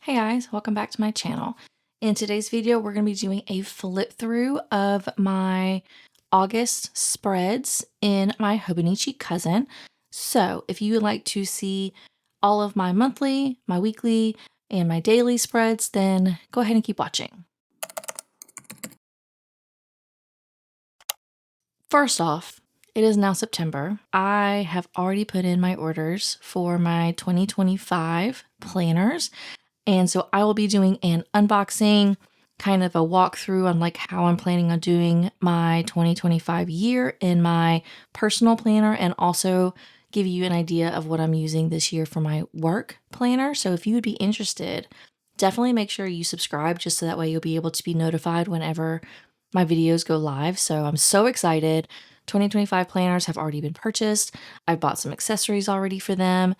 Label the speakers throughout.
Speaker 1: Hey guys, welcome back to my channel. In today's video, we're going to be doing a flip through of my August spreads in my Hobonichi cousin. So if you would like to see all of my monthly, my weekly, and my daily spreads, then go ahead and keep watching. First off, it is now September. I have already put in my orders for my 2025 planners. And so I will be doing an unboxing, kind of a walkthrough on like how I'm planning on doing my 2025 year in my personal planner, and also give you an idea of what I'm using this year for my work planner. So if you would be interested, definitely make sure you subscribe just so that way you'll be able to be notified whenever my videos go live. So I'm so excited. 2025 planners have already been purchased. I've bought some accessories already for them.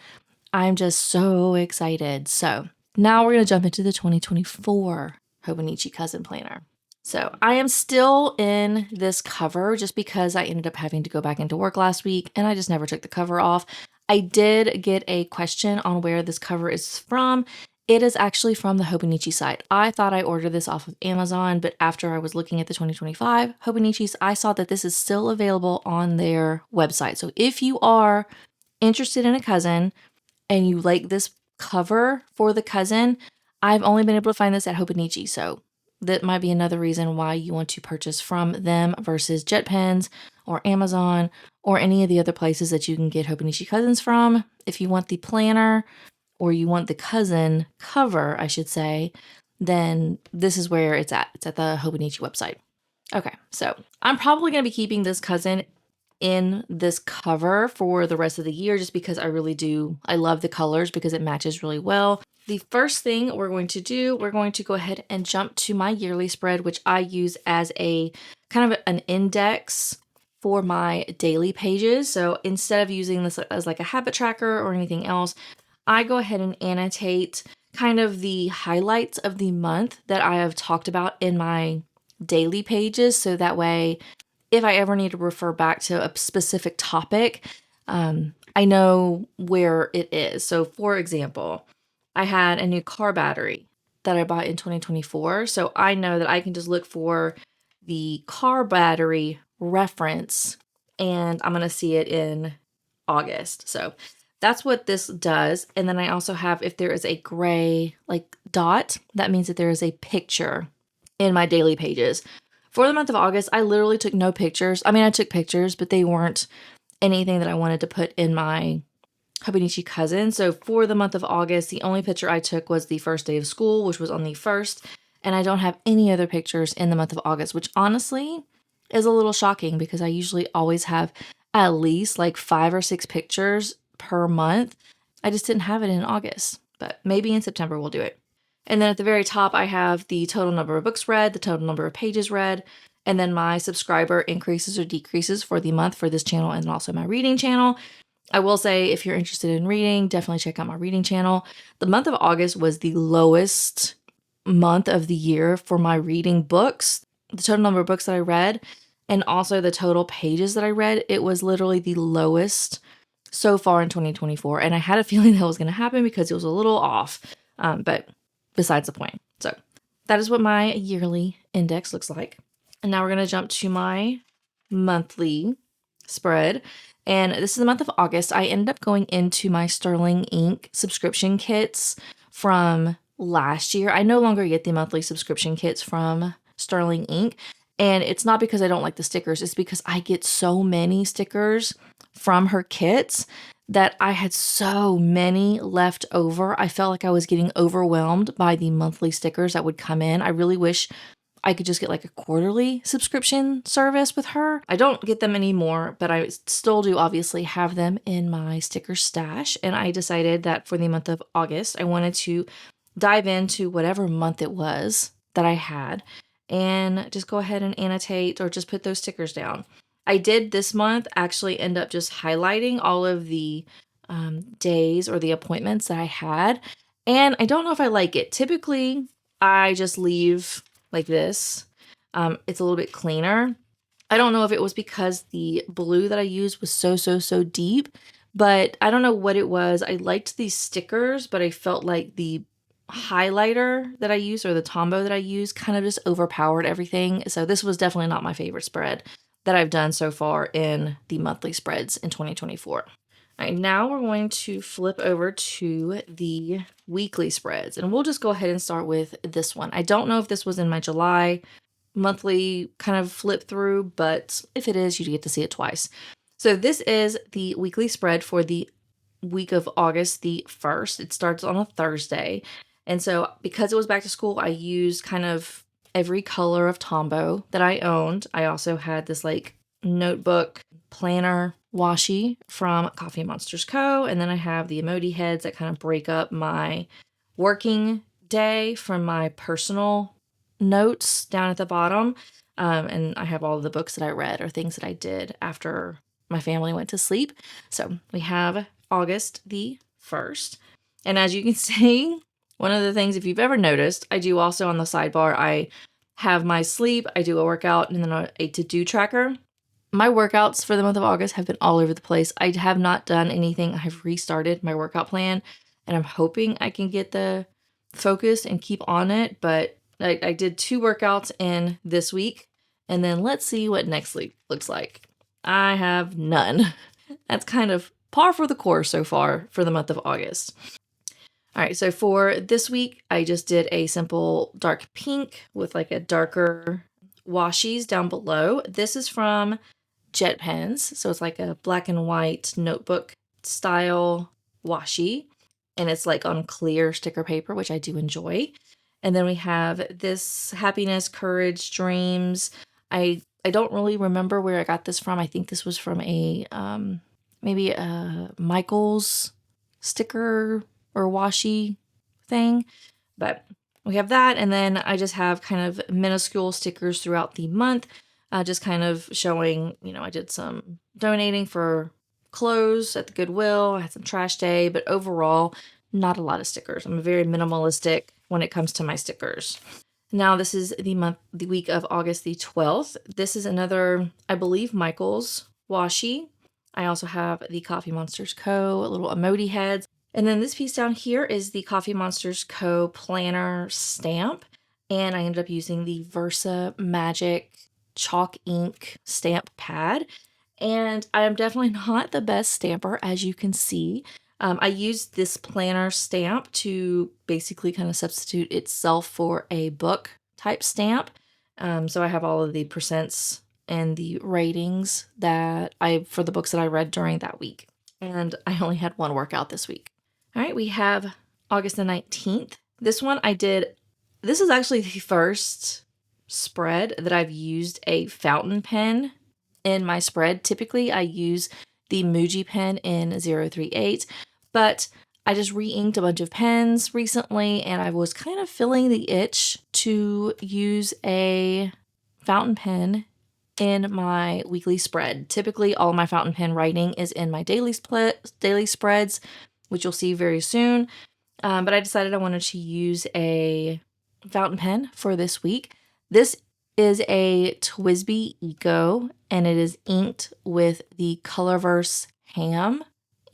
Speaker 1: I'm just so excited. So now we're going to jump into the 2024 Hobonichi Cousin Planner. So I am still in this cover just because I ended up having to go back into work last week and I just never took the cover off. I did get a question on where this cover is from. It is actually from the Hobonichi site. I thought I ordered this off of Amazon, but after I was looking at the 2025 Hobonichis, I saw that this is still available on their website. So if you are interested in a cousin and you like this cover for the cousin, I've only been able to find this at Hobonichi, so that might be another reason why you want to purchase from them versus JetPens or Amazon or any of the other places that you can get Hobonichi cousins from. If you want the planner or you want the cousin cover, I should say, then this is where it's at. It's at the Hobonichi website. Okay, so I'm probably going to be keeping this cousin in this cover for the rest of the year just because I love the colors because it matches really well. The first thing we're going to do, we're going to go ahead and jump to my yearly spread, which I use as a kind of an index for my daily pages. So instead of using this as like a habit tracker or anything else, I go ahead and annotate kind of the highlights of the month that I have talked about in my daily pages. So that way, if I ever need to refer back to a specific topic, I know where it is. So for example, I had a new car battery that I bought in 2024. So I know that I can just look for the car battery reference and I'm going to see it in August. So that's what this does. And then I also have, if there is a gray like dot, that means that there is a picture in my daily pages. For the month of August, I literally took no pictures. I mean, I took pictures, but they weren't anything that I wanted to put in my Hobonichi cousin. So for the month of August, the only picture I took was the first day of school, which was on the 1st. And I don't have any other pictures in the month of August, which honestly is a little shocking because I usually always have at least like 5 or 6 pictures per month. I just didn't have it in August, but maybe in September we'll do it. And then at the very top, I have the total number of books read, the total number of pages read, and then my subscriber increases or decreases for the month for this channel and also my reading channel. I will say, if you're interested in reading, definitely check out my reading channel. The month of August was the lowest month of the year for my reading books. The total number of books that I read and also the total pages that I read, it was literally the lowest so far in 2024. And I had a feeling that was going to happen because it was a little off. But besides the point. So that is what my yearly index looks like. And now we're going to jump to my monthly spread. And this is the month of August. I ended up going into my Sterling Ink subscription kits from last year. I no longer get the monthly subscription kits from Sterling Ink. And it's not because I don't like the stickers. It's because I get so many stickers from her kits that I had so many left over. I felt like I was getting overwhelmed by the monthly stickers that would come in. I really wish I could just get like a quarterly subscription service with her. I don't get them anymore, but I still do obviously have them in my sticker stash. And I decided that for the month of August, I wanted to dive into whatever month it was that I had and just go ahead and annotate or just put those stickers down. I did this month actually end up just highlighting all of the days or the appointments that I had. And I don't know if I like it. Typically, I just leave like this. It's a little bit cleaner. I don't know if it was because the blue that I used was so deep, but I don't know what it was. I liked these stickers, but I felt like the highlighter that I use, or the Tombow that I use, kind of just overpowered everything. So this was definitely not my favorite spread that I've done so far in the monthly spreads in 2024. All right, now we're going to flip over to the weekly spreads, and we'll just go ahead and start with this one. I don't know if this was in my July monthly kind of flip through, but if it is, you get to see it twice. So this is the weekly spread for the week of August the 1st. It starts on a Thursday. And so because it was back to school, I used kind of every color of Tombow that I owned. I also had this like notebook planner washi from Coffee Monsters Co. And then I have the emoji heads that kind of break up my working day from my personal notes down at the bottom. And I have all of the books that I read or things that I did after my family went to sleep. So we have August the 1st. And as you can see, one of the things, if you've ever noticed, I do also on the sidebar, I have my sleep, I do a workout, and then a to-do tracker. My workouts for the month of August have been all over the place. I have not done anything. I've restarted my workout plan, and I'm hoping I can get the focus and keep on it. But I did 2 workouts in this week, and then let's see what next week looks like. I have none. That's kind of par for the course so far for the month of August. All right, so for this week, I just did a simple dark pink with like a darker washies down below. This is from Jet Pens, so it's like a black and white notebook style washi, and it's like on clear sticker paper, which I do enjoy. And then we have this happiness, courage, dreams. I don't really remember where I got this from. I think this was from a maybe a Michael's sticker or washi thing, but we have that. And then I just have kind of minuscule stickers throughout the month, just kind of showing, I did some donating for clothes at the Goodwill. I had some trash day, but overall, not a lot of stickers. I'm very minimalistic when it comes to my stickers. Now this is the week of August the 12th. This is another, I believe, Michael's washi. I also have the Coffee Monsters Co. little emoji heads. And then this piece down here is the Coffee Monsters Co. planner stamp. And I ended up using the Versa Magic chalk ink stamp pad. And I am definitely not the best stamper, as you can see. I used this planner stamp to basically kind of substitute itself for a book type stamp. So I have all of the percents and the ratings for the books that I read during that week. And I only had 1 workout this week. All right, we have August the 19th. This one this is actually the first spread that I've used a fountain pen in my spread. Typically, I use the Muji pen in 038, but I just re-inked a bunch of pens recently, and I was kind of feeling the itch to use a fountain pen in my weekly spread. Typically, all my fountain pen writing is in my daily spreads, which you'll see very soon. But I decided I wanted to use a fountain pen for this week. This is a TWSBI Eco, and it is inked with the Colorverse Ham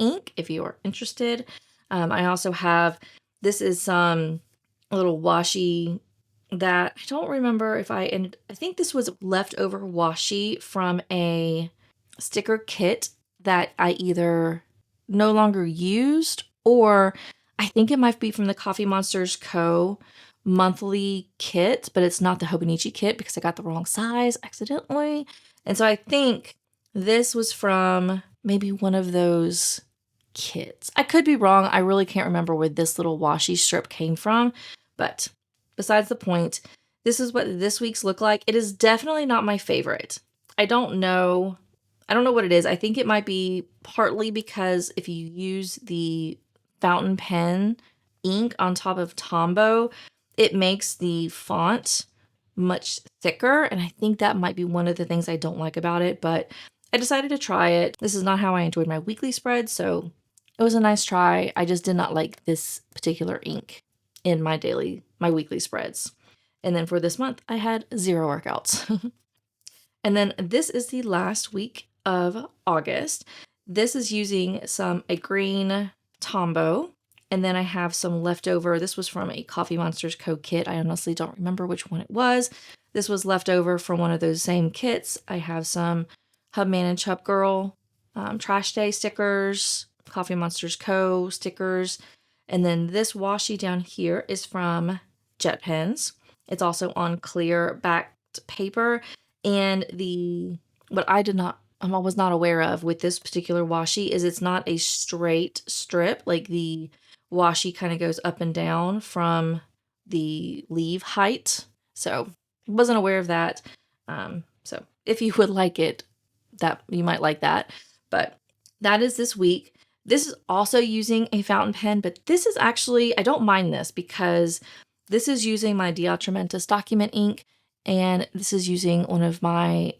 Speaker 1: ink, if you are interested. I also have, this is some little washi that I don't remember if I think this was leftover washi from a sticker kit that I either no longer used, or I think it might be from the Coffee Monsters Co. monthly kit, but it's not the Hobonichi kit because I got the wrong size accidentally. And so I think this was from maybe one of those kits. I could be wrong. I really can't remember where this little washi strip came from, but besides the point, this is what this week's look like. It is definitely not my favorite. I don't know what it is. I think it might be partly because if you use the fountain pen ink on top of Tombow, it makes the font much thicker, and I think that might be one of the things I don't like about it, but I decided to try it. This is not how I enjoyed my weekly spread, so it was a nice try. I just did not like this particular ink in my weekly spreads. And then for this month, I had 0 workouts. And then this is the last week of August. This is using a green Tombow And then I have some leftover. This was from a Coffee Monsters Co. kit. I honestly don't remember which one it was. This was leftover from one of those same kits. I have some Hub Man and Chub Girl Trash Day stickers, Coffee Monsters Co. stickers. And then this washi down here is from Jet Pens. It's also on clear backed paper. And what I was not aware of with this particular washi is it's not a straight strip. Like the washi kind of goes up and down from the leaf height. So wasn't aware of that. So if you would like it, that you might like that. But that is this week. This is also using a fountain pen, but this is actually, I don't mind this because this is using my Diatramentus document ink, and this is using one of my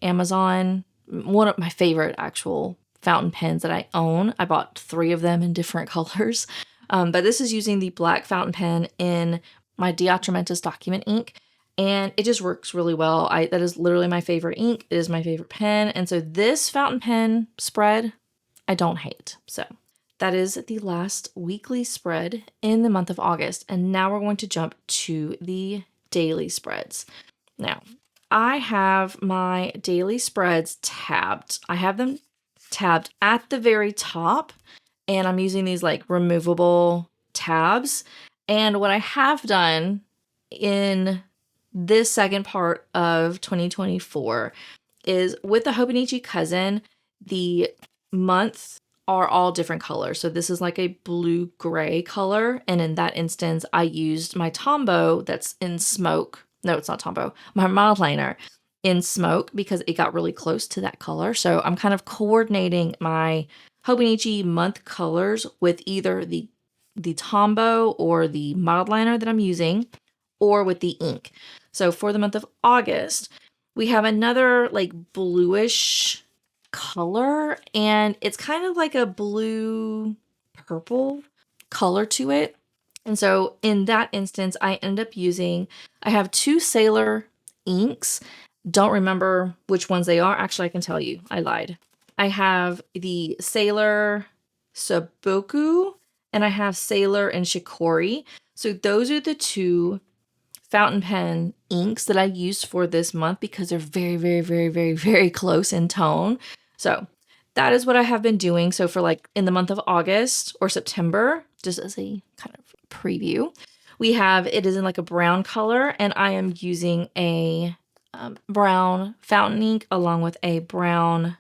Speaker 1: favorite actual fountain pens that I own. I bought 3 of them in different colors, but this is using the black fountain pen in my Diatramentus document ink, and it just works really well. That is literally my favorite ink. It is my favorite pen, and so this fountain pen spread, I don't hate. So that is the last weekly spread in the month of August. And now we're going to jump to the daily spreads. Now, I have my daily spreads tabbed. I have them tabbed at the very top, and I'm using these like removable tabs. And what I have done in this second part of 2024 is with the Hobonichi cousin, the months are all different colors. So this is like a blue-gray color. And in that instance, I used my Tombow that's in smoke. No, it's not Tombow. My mild liner in smoke because it got really close to that color. So I'm kind of coordinating my Hobonichi month colors with either the Tombow or the mild liner that I'm using, or with the ink. So for the month of August, we have another like bluish color, and it's kind of like a blue purple color to it. And so in that instance, I ended up I have 2 Sailor inks. Don't remember which ones they are. Actually, I can tell you. I lied. I have the Sailor Saboku, and I have Sailor and Shikori. So those are the 2 fountain pen inks that I used for this month because they're very, very, very, very, very close in tone. So that is what I have been doing. So for like in the month of August or September, just as a kind of preview, it is in like a brown color, and I am using a brown fountain ink along with a brown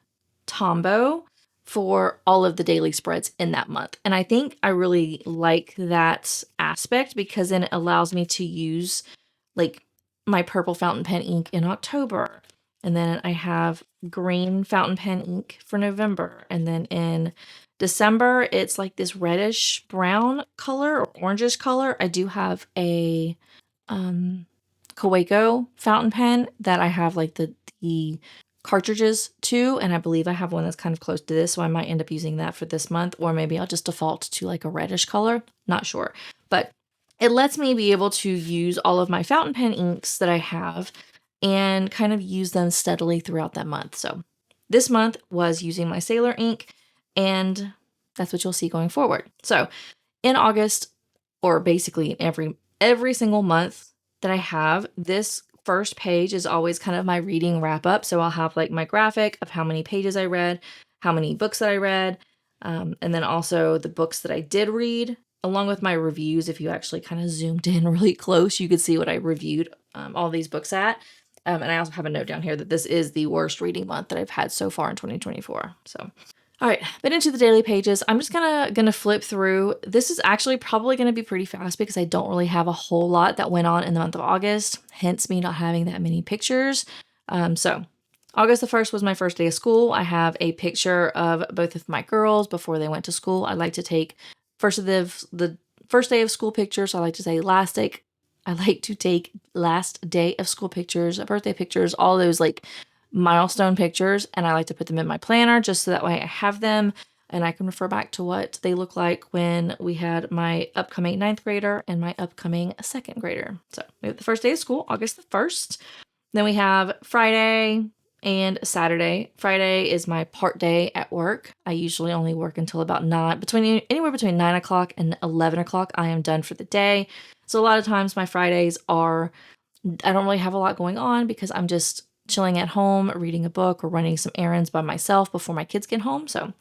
Speaker 1: Tombow for all of the daily spreads in that month. And I think I really like that aspect because then it allows me to use like my purple fountain pen ink in October. And then I have green fountain pen ink for November. And then in December, it's like this reddish brown color or orangish color. I do have a Kaweco fountain pen that I have like the cartridges to, and I believe I have one that's kind of close to this, so I might end up using that for this month, or maybe I'll just default to like a reddish color. Not sure. But it lets me be able to use all of my fountain pen inks that I have and kind of use them steadily throughout that month. So this month was using my Sailor ink, and that's what you'll see going forward. So in August, or basically every single month that I have, this first page is always kind of my reading wrap up. So I'll have like my graphic of how many pages I read, how many books that I read, and then also the books that I did read, along with my reviews. If you actually kind of zoomed in really close, you could see what I reviewed all these books at. And I also have a note down here that this is the worst reading month that I've had so far in 2024. So, all right, but into the daily pages. I'm just gonna flip through. This is actually probably gonna be pretty fast because I don't really have a whole lot that went on in the month of August, hence me not having that many pictures. So August the 1st was my first day of school. I have a picture of both of my girls before they went to school. I like to take the first day of school pictures. I like to say last day. I like to take last day of school pictures, birthday pictures, all those like milestone pictures, and I like to put them in my planner just so that way I have them and I can refer back to what they look like when we had my upcoming 9th grader and my upcoming 2nd grader. So we have the first day of school, August the 1st. Then we have Friday, and Saturday. Friday is my part day at work. I usually only work until about 9, anywhere between 9 o'clock and 11 o'clock. I am done for the day. So a lot of times my Fridays are, I don't really have a lot going on because I'm just chilling at home, reading a book or running some errands by myself before my kids get home. So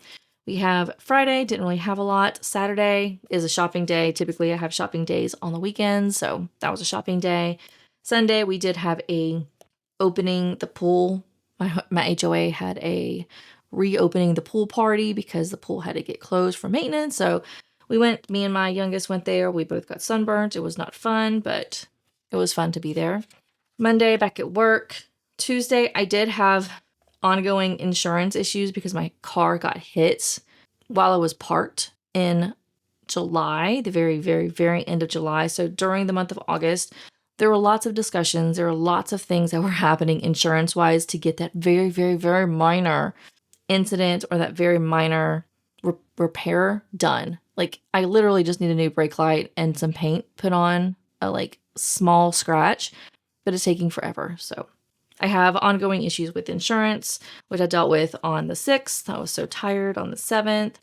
Speaker 1: we have Friday, didn't really have a lot. Saturday is a shopping day. Typically I have shopping days on the weekends, so that was a shopping day. Sunday we did have a opening the pool. My HOA had a reopening the pool party because the pool had to get closed for maintenance. So we went, me and my youngest went there. We both got sunburnt. It was not fun, but it was fun to be there. Monday, back at work. Tuesday, I did have ongoing insurance issues because my car got hit while I was parked in July, the very, very, very end of July. So during the month of August, there were lots of discussions. There were lots of things that were happening insurance-wise to get that very, very, very minor incident or that very minor repair done. Like, I literally just need a new brake light and some paint put on a, like, small scratch, but it's taking forever. So I have ongoing issues with insurance, which I dealt with on the 6th. I was so tired on the 7th.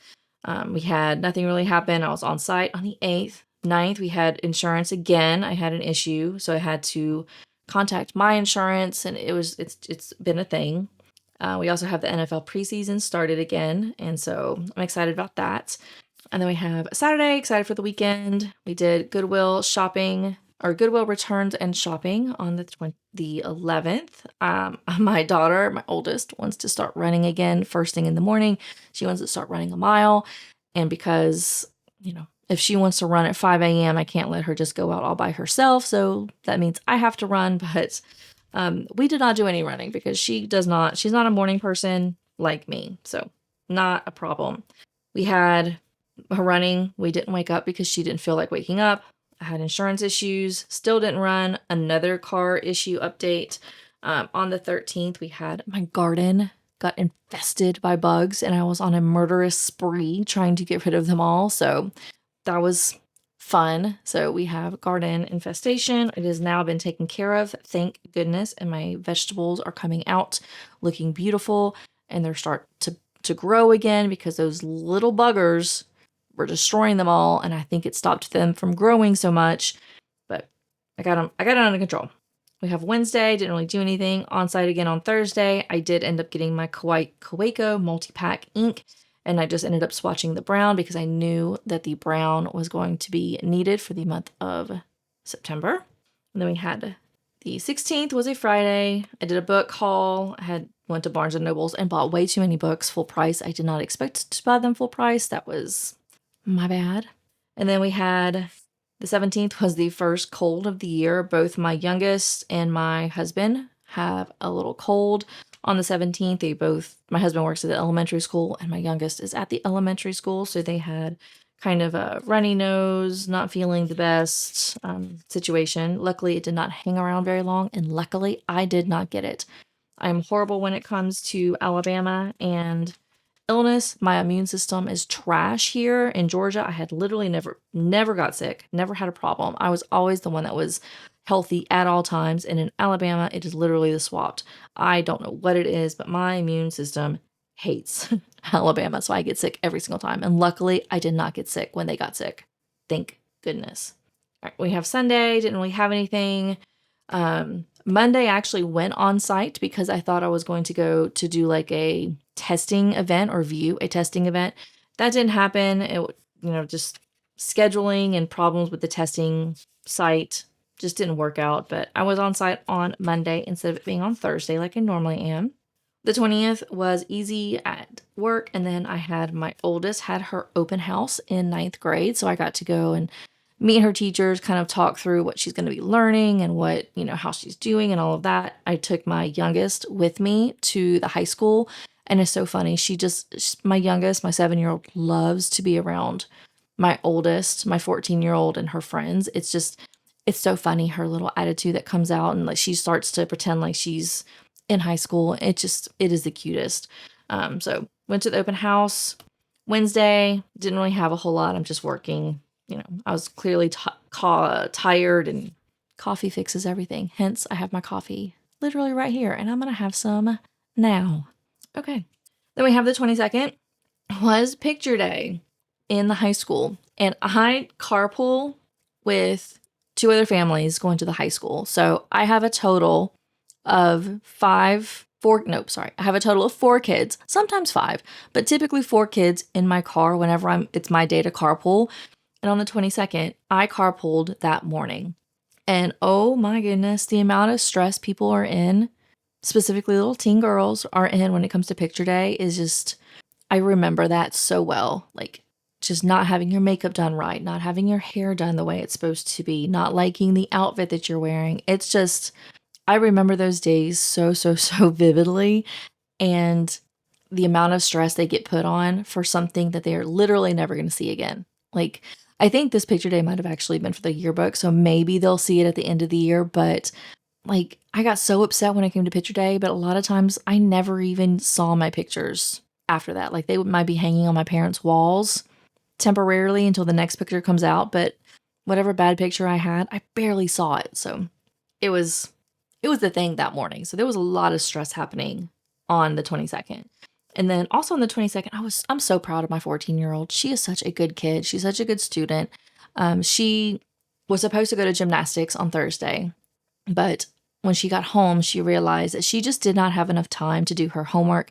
Speaker 1: We had nothing really happen. I was on site on the 8th. 9th, we had insurance again. I had an issue, so I had to contact my insurance, and it's been a thing. We also have the NFL preseason started again, and so I'm excited about that. And then we have Saturday, excited for the weekend. We did Goodwill shopping, or Goodwill returns and shopping on the 11th. My daughter, my oldest, wants to start running again first thing in the morning. She wants to start running a mile, and because, if she wants to run at 5 a.m., I can't let her just go out all by herself. So that means I have to run. But we did not do any running because she's not a morning person like me. So not a problem. We had her running. We didn't wake up because she didn't feel like waking up. I had insurance issues. Still didn't run. Another car issue update. On the 13th, we had my garden got infested by bugs and I was on a murderous spree trying to get rid of them all. So that was fun. So we have garden infestation. It has now been taken care of, thank goodness, and my vegetables are coming out looking beautiful, and they're start to grow again because those little buggers were destroying them all, and I think it stopped them from growing so much. But I got it under control. We have Wednesday, didn't really do anything. On site again on Thursday. I did end up getting my Kaweco multi-pack ink. And I just ended up swatching the brown because I knew that the brown was going to be needed for the month of September. And then we had the 16th was a Friday. I did a book haul. Went to Barnes & Nobles and bought way too many books full price. I did not expect to buy them full price. That was my bad. And then we had the 17th was the first cold of the year. Both my youngest and my husband have a little cold. On the 17th, my husband works at the elementary school and my youngest is at the elementary school. So they had kind of a runny nose, not feeling the best situation. Luckily, it did not hang around very long. And luckily, I did not get it. I'm horrible when it comes to Alabama and illness. My immune system is trash here in Georgia. I had literally never got sick, never had a problem. I was always the one that was healthy at all times. And in Alabama, it is literally the swapped. I don't know what it is, but my immune system hates Alabama. So I get sick every single time. And luckily, I did not get sick when they got sick. Thank goodness. All right, we have Sunday. Didn't really have anything. Monday, I actually went on site because I thought I was going to go to do like a testing event or view a testing event. That didn't happen. It, just scheduling and problems with the testing site just didn't work out, but I was on site on Monday instead of it being on Thursday like I normally am. The 20th was easy at work, and then I had my oldest had her open house in 9th grade, so I got to go and meet her teachers, kind of talk through what she's going to be learning and what, how she's doing and all of that. I took my youngest with me to the high school, and it's so funny. My youngest, my 7-year-old, loves to be around my oldest, my 14-year-old, and her friends. It's so funny, her little attitude that comes out, and like she starts to pretend like she's in high school. It is the cutest. So went to the open house. Wednesday, didn't really have a whole lot. I'm just working. I was clearly tired, and coffee fixes everything. Hence, I have my coffee literally right here, and I'm going to have some now. Okay. Then we have the 22nd was picture day in the high school. And I carpool with 2 other families going to the high school. So I have a total of 4 kids, sometimes 5, but typically 4 kids in my car whenever it's my day to carpool. And on the 22nd, I carpooled that morning. And oh my goodness, the amount of stress people are in, specifically little teen girls are in when it comes to picture day is just, I remember that so well. Like, just not having your makeup done right, not having your hair done the way it's supposed to be, not liking the outfit that you're wearing. It's just, I remember those days so vividly, and the amount of stress they get put on for something that they're literally never going to see again. Like, I think this picture day might have actually been for the yearbook, so maybe they'll see it at the end of the year, but like, I got so upset when it came to picture day, but a lot of times I never even saw my pictures after that. Like, they might be hanging on my parents' walls temporarily until the next picture comes out, but whatever bad picture I had, I barely saw it. So it was the thing that morning. So there was a lot of stress happening on the 22nd. And then also on the 22nd, I'm so proud of my 14-year-old. She is such a good kid. She's such a good student. She was supposed to go to gymnastics on Thursday, but when she got home, she realized that she just did not have enough time to do her homework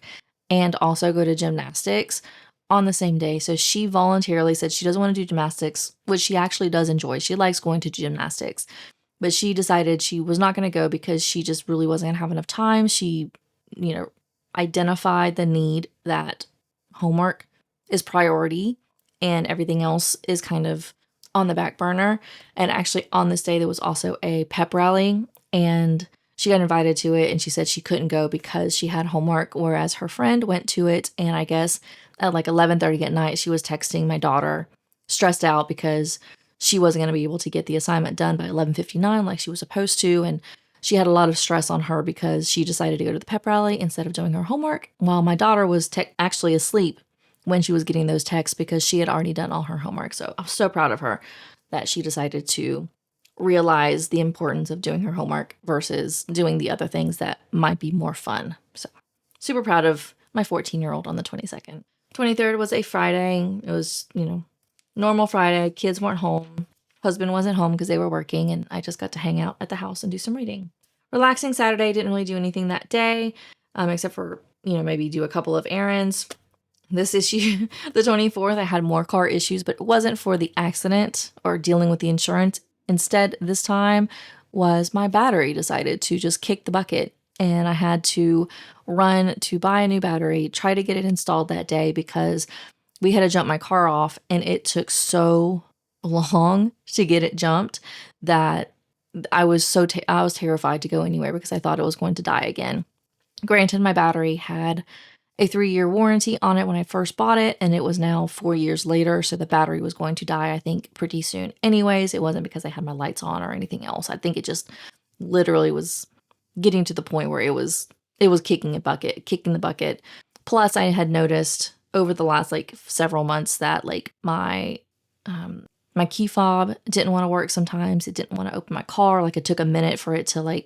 Speaker 1: and also go to gymnastics on the same day. So she voluntarily said she doesn't want to do gymnastics, which she actually does enjoy. She likes going to gymnastics, but she decided she was not going to go because she just really wasn't going to have enough time. She, identified the need that homework is priority and everything else is kind of on the back burner. And actually on this day, there was also a pep rally, and she got invited to it, and she said she couldn't go because she had homework, whereas her friend went to it. And I guess at like 11:30 at night, she was texting my daughter, stressed out because she wasn't going to be able to get the assignment done by 11:59 like she was supposed to. And she had a lot of stress on her because she decided to go to the pep rally instead of doing her homework, while my daughter was actually asleep when she was getting those texts because she had already done all her homework. So I'm so proud of her that she decided to realize the importance of doing her homework versus doing the other things that might be more fun. So super proud of my 14-year-old on the 22nd. 23rd was a Friday. It was, normal Friday. Kids weren't home. Husband wasn't home because they were working, and I just got to hang out at the house and do some reading. Relaxing Saturday. Didn't really do anything that day, except for, maybe do a couple of errands. This issue, the 24th, I had more car issues, but it wasn't for the accident or dealing with the insurance. Instead, this time was my battery decided to just kick the bucket, and I had to run to buy a new battery, try to get it installed that day because we had to jump my car off, and it took so long to get it jumped that I was I was terrified to go anywhere because I thought it was going to die again. Granted, my battery had a 3-year warranty on it when I first bought it, and it was now 4 years later, so the battery was going to die, I think, pretty soon. Anyways, it wasn't because I had my lights on or anything else. I think it just literally was getting to the point where it was kicking the bucket. Plus, I had noticed over the last several months that my key fob didn't want to work sometimes. It didn't want to open my car. It took a minute for it to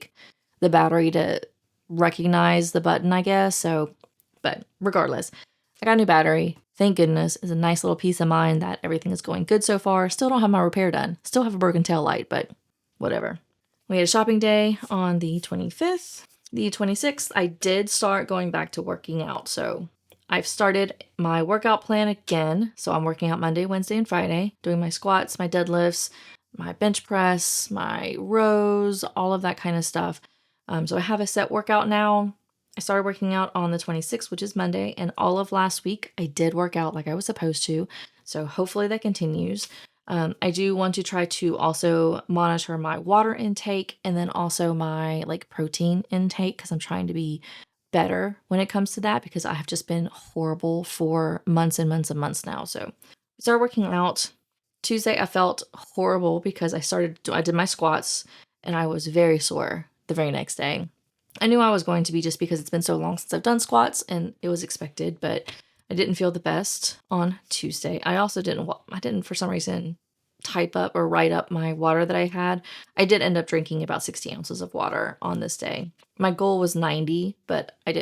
Speaker 1: the battery to recognize the button, I guess. So, but regardless, I got a new battery. Thank goodness. It's a nice little peace of mind that everything is going good so far. Still don't have my repair done. Still have a broken tail light, but whatever. We had a shopping day on the 25th. The 26th, I did start going back to working out. So I've started my workout plan again. So I'm working out Monday, Wednesday, and Friday, doing my squats, my deadlifts, my bench press, my rows, all of that kind of stuff. So I have a set workout now. I started working out on the 26th, which is Monday, and all of last week I did work out like I was supposed to. So hopefully that continues. I do want to try to also monitor my water intake and then also my protein intake because I'm trying to be better when it comes to that because I have just been horrible for months and months and months now. So I started working out. Tuesday I felt horrible because I did my squats and I was very sore the very next day. I knew I was going to be just because it's been so long since I've done squats and it was expected, but I didn't feel the best on Tuesday. I also didn't for some reason type up or write up my water that I had. I did end up drinking about 60 ounces of water on this day. My goal was 90, but I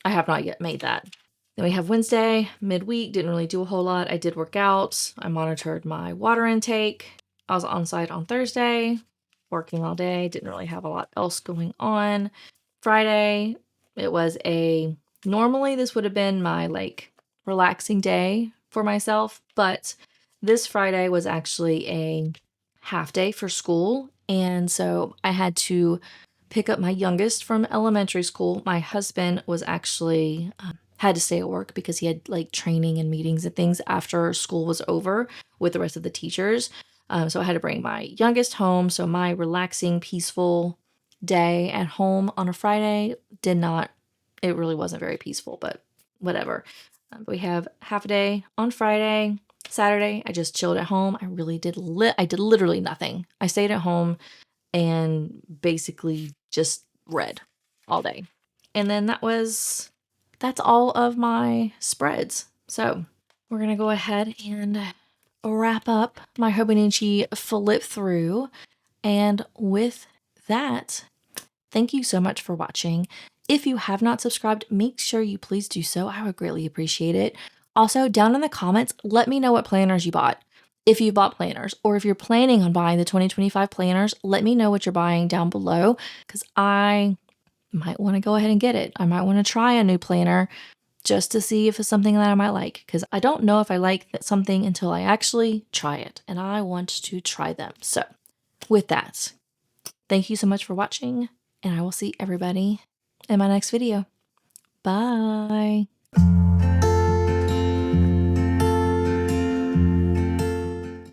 Speaker 1: have not yet made that. Then we have Wednesday, midweek, didn't really do a whole lot. I did work out. I monitored my water intake. I was on site on Thursday, working all day, didn't really have a lot else going on. Friday, it was normally this would have been my like relaxing day for myself, but this Friday was actually a half day for school. And so I had to pick up my youngest from elementary school. My husband was actually had to stay at work because he had like training and meetings and things after school was over with the rest of the teachers. So I had to bring my youngest home. So my relaxing, peaceful day at home on a Friday it really wasn't very peaceful, but whatever. We have half a day on Friday. Saturday, I just chilled at home. I really did I did literally nothing. I stayed at home and basically just read all day. And then that's all of my spreads. So we're going to go ahead and wrap up my Hobonichi flip through. And with that, thank you so much for watching. If you have not subscribed, make sure you please do so. I would greatly appreciate it. Also, down in the comments, let me know what planners you bought. If you bought planners, or if you're planning on buying the 2025 planners, let me know what you're buying down below, because I might want to go ahead and get it. I might want to try a new planner just to see if it's something that I might like, because I don't know if I like something until I actually try it, and I want to try them. So with that, thank you so much for watching, and I will see everybody in my next video. Bye.